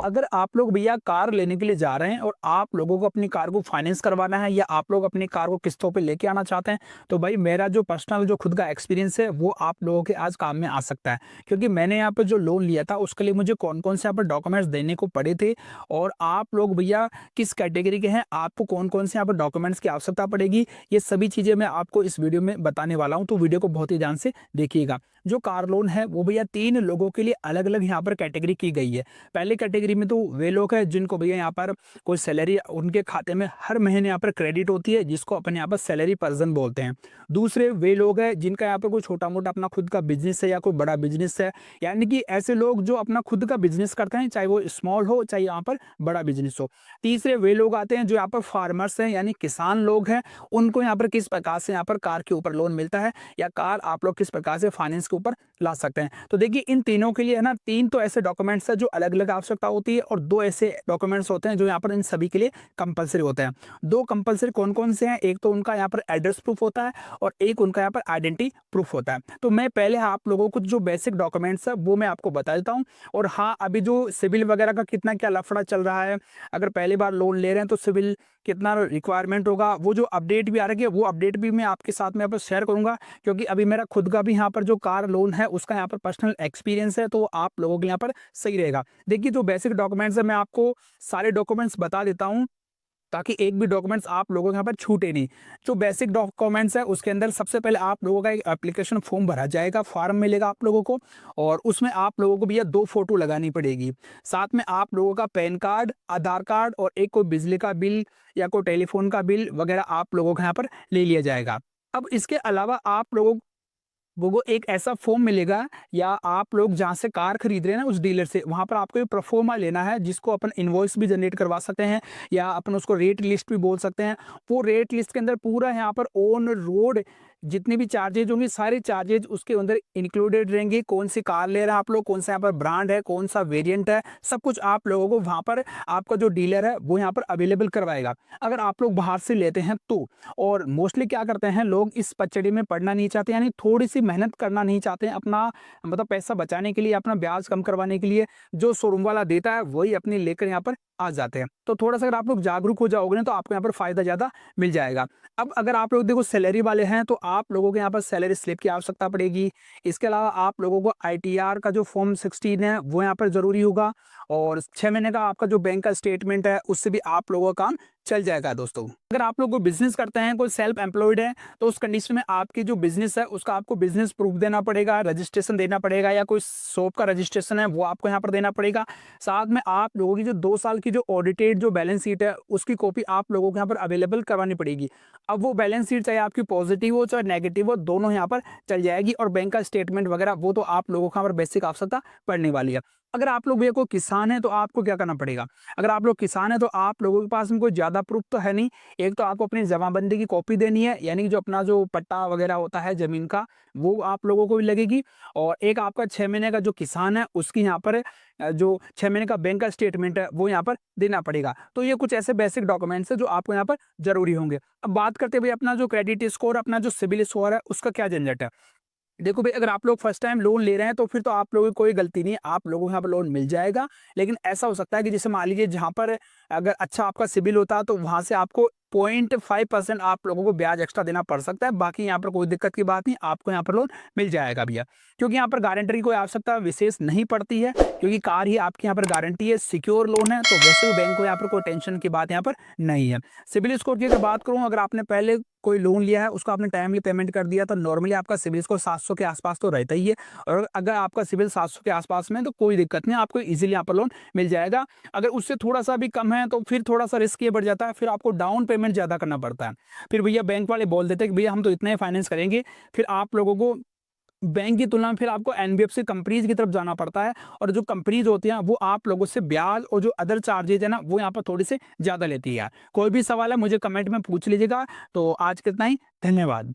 अगर आप लोग भैया कार लेने के लिए जा रहे हैं और आप लोगों को अपनी कार को फाइनेंस करवाना है या आप लोग अपनी कार को किस्तों पे लेके आना चाहते हैं, तो भाई मेरा जो पर्सनल जो खुद का एक्सपीरियंस है वो आप लोगों के आज काम में आ सकता है। क्योंकि मैंने यहाँ पे जो लोन लिया था उसके लिए मुझे कौन-कौन से यहाँ पर डॉक्यूमेंट्स देने को पड़े थे और आप लोग भैया किस कैटेगरी के हैं, आपको कौन-कौन से यहाँ पर डॉक्यूमेंट्स की आवश्यकता पड़ेगी, ये सभी चीज़ें मैं आपको इस वीडियो में बताने वाला हूँ, तो वीडियो को बहुत ही ध्यान से देखिएगा। जो कार लोन है वो भैया 3 लोगों के लिए अलग-अलग यहाँ पर कैटेगरी की गई है। पहली कैटेगरी में तो वे लोग हैं जिनको भैया यहाँ पर कोई सैलरी उनके खाते में हर महीने यहाँ पर क्रेडिट होती है, जिसको अपन यहाँ पर सैलरी पर्सन बोलते हैं। दूसरे वे लोग हैं जिनका यहाँ पर कोई छोटा-मोटा अपना खुद का बिज़नेस है या कोई बड़ा बिज़नेस है, यानी कि ऐसे लोग जो अपना खुद का बिज़नेस करते हैं, चाहे वो स्मॉल हो, चाहे यहाँ पर बड़ा बिज़नेस हो। तीसरे वे लोग आते हैं जो यहाँ पर फार्मर्स हैं, यानी किसान लोग हैं, उनको यहाँ पर किस प्रकार से यहाँ पर कार के ऊपर लोन मिलता है या कार आप लोग किस प्रकार से फाइनेंस के ऊपर ला सकते हैं। तो देखिए इन तीनों के लिए है ना 3 तो ऐसे डॉक्यूमेंट्स हैं जो अलग-अलग आवश्यकता होती है और 2 ऐसे डॉक्यूमेंट्स होते हैं जो यहाँ पर इन सभी के लिए कंपल्सरी होते हैं। 2 कंपल्सरी कौन-कौन से हैं? एक तो उनका यहाँ पर एड्रेस प्रूफ होता है और एक उनका यहाँ पर आइडेंटिटी प्रूफ होता है। तो मैं पहले आप लोगों को जो बेसिक डॉक्यूमेंट्स है वो मैं आपको बता देता हूँ और हाँ, अभी जो सिविल वगैरह का कितना क्या लफड़ा चल रहा है, अगर पहली बार लोन ले रहे हैं तो सिविल कितना रिक्वायरमेंट होगा, वो जो अपडेट भी आ रही है वो अपडेट भी मैं आपके साथ में यहाँ पर शेयर करूँगा। क्योंकि अभी मेरा खुद का भी यहाँ पर जो कार लोन है उसका यहाँ पर पर्सनल एक्सपीरियंस है, तो आप लोगों के यहाँ पर सही रहेगा। देखिए जो बेसिक डॉक्यूमेंट्स है मैं आपको सारे डॉक्यूमेंट्स बता देता हूँ ताकि एक भी डॉक्यूमेंट्स आप लोगों के यहाँ पर छूटे नहीं। जो बेसिक डॉक्यूमेंट्स है उसके अंदर सबसे पहले आप लोगों का एक एप्लीकेशन फॉर्म भरा जाएगा, फॉर्म मिलेगा आप लोगों को और उसमें आप लोगों को भैया 2 फोटो लगानी पड़ेगी। साथ में आप लोगों का पैन कार्ड, आधार कार्ड और एक कोई बिजली का बिल या कोई टेलीफोन का बिल वगैरह आप लोगों के यहाँ पर ले लिया जाएगा। अब इसके अलावा आप लोगों वो एक ऐसा फॉर्म मिलेगा या आप लोग जहाँ से कार खरीद रहे हैं ना उस डीलर से, वहाँ पर आपको ये प्रोफोर्मा लेना है जिसको अपन इनवॉइस भी जनरेट करवा सकते हैं या अपन उसको रेट लिस्ट भी बोल सकते हैं। वो रेट लिस्ट के अंदर पूरा यहाँ पर ऑन रोड जितने भी चार्जेज होंगे सारे चार्जेज उसके अंदर इंक्लूडेड रहेंगे। कौन सी कार ले रहे हैं आप लोग, कौन सा यहाँ पर ब्रांड है, कौन सा वेरिएंट है, सब कुछ आप लोगों को वहाँ पर आपका जो डीलर है वो यहाँ पर अवेलेबल करवाएगा। अगर आप लोग बाहर से लेते हैं तो, और मोस्टली क्या करते हैं लोग इस पचड़ी में पड़ना नहीं चाहते, यानी थोड़ी सी मेहनत करना नहीं चाहते हैं, अपना मतलब पैसा बचाने के लिए, अपना ब्याज कम करवाने के लिए जो शोरूम वाला देता है वही अपनी लेकर यहाँ पर आ जाते हैं। तो थोड़ा सा अगर आप लोग जागरूक हो जाओगे ना तो आपको यहाँ पर फायदा ज़्यादा मिल जाएगा। अब अगर आप लोग देखो सैलरी वाले हैं तो आप लोगों के यहाँ पर सैलरी स्लिप की आवश्यकता पड़ेगी। इसके अलावा आप लोगों को आईटीआर का जो फॉर्म 16 है वो यहाँ पर ज़रूरी होगा और 6 महीने का आपका जो बैंक का स्टेटमेंट है उससे भी आप लोगों का काम चल जाएगा दोस्तों। अगर आप लोग को बिजनेस करते हैं, कोई सेल्फ एम्प्लॉयड है, तो उस कंडीशन में आपकी जो बिजनेस है उसका आपको बिजनेस प्रूफ देना पड़ेगा, रजिस्ट्रेशन देना पड़ेगा या कोई शॉप का रजिस्ट्रेशन है वो आपको यहाँ पर देना पड़ेगा। साथ में आप लोगों की जो 2 साल की जो ऑडिटेड जो बैलेंस शीट है उसकी कॉपी आप लोगों को यहाँ पर अवेलेबल करवानी पड़ेगी। अब वो बैलेंस शीट चाहे आपकी पॉजिटिव हो चाहे नेगेटिव हो, दोनों यहाँ पर चल जाएगी और बैंक का स्टेटमेंट वगैरह वो तो आप लोगों को यहाँ पर बेसिक आवश्यकता पड़ने वाली है। अगर आप लोग भैया कोई किसान है तो आपको क्या करना पड़ेगा? अगर आप लोग किसान है तो आप लोगों के पास में कोई ज़्यादा प्रूफ तो है नहीं। एक तो आपको अपनी जमाबंदी की कॉपी देनी है, यानी कि जो अपना जो पट्टा वगैरह होता है ज़मीन का वो आप लोगों को भी लगेगी और एक आपका 6 महीने का जो किसान है उसकी यहाँ पर जो 6 महीने का बैंक का स्टेटमेंट है वो यहाँ पर देना पड़ेगा। तो ये कुछ ऐसे बेसिक डॉक्यूमेंट्स है जो आपको यहाँ पर ज़रूरी होंगे। अब बात करते हैं भई अपना जो क्रेडिट स्कोर, अपना जो सिबिल स्कोर है उसका क्या झंझट है? देखो भाई अगर आप लोग फर्स्ट टाइम लोन ले रहे हैं तो फिर तो आप लोगों की कोई गलती नहीं है, आप लोगों को यहाँ पर लोन मिल जाएगा। लेकिन ऐसा हो सकता है कि जैसे मान लीजिए जहाँ पर अगर अच्छा आपका सिबिल होता तो वहाँ से आपको 0.5% आप लोगों को ब्याज एक्स्ट्रा देना पड़ सकता है। बाकी यहाँ पर कोई दिक्कत की बात नहीं, आपको यहाँ पर लोन मिल जाएगा भैया। क्योंकि यहाँ पर गारंटर की कोई आवश्यकता विशेष नहीं पड़ती है क्योंकि कार ही आपकी यहाँ पर गारंटी है, सिक्योर लोन है, तो वैसे भी बैंक को यहाँ पर कोई टेंशन की बात यहाँ पर नहीं है। सिबिल स्कोर की अगर बात करूँ, अगर आपने पहले कोई लोन लिया है उसको आपने टाइमली पेमेंट कर दिया तो नॉर्मली आपका सिबिल स्कोर 700 के आसपास तो रहता ही है। और अगर आपका सिबिल 700 के आसपास में है तो कोई दिक्कत नहीं, आपको इजीली यहाँ पर लोन मिल जाएगा। अगर उससे थोड़ा सा भी कम है तो फिर थोड़ा सा रिस्क ये बढ़ जाता है, फिर आपको डाउन पेमेंट ज़्यादा करना पड़ता है। फिर भैया बैंक वाले बोल देते हैं कि भैया हम तो इतना ही फाइनेंस करेंगे, फिर आप लोगों को बैंक की तुलना में फिर आपको एनबीएफसी कंपनीज की तरफ जाना पड़ता है और जो कंपनीज होती हैं वो आप लोगों से ब्याज और जो अदर चार्जेज है ना वो यहाँ पर थोड़ी से ज़्यादा लेती है। कोई भी सवाल है मुझे कमेंट में पूछ लीजिएगा। तो आज कितना ही, धन्यवाद।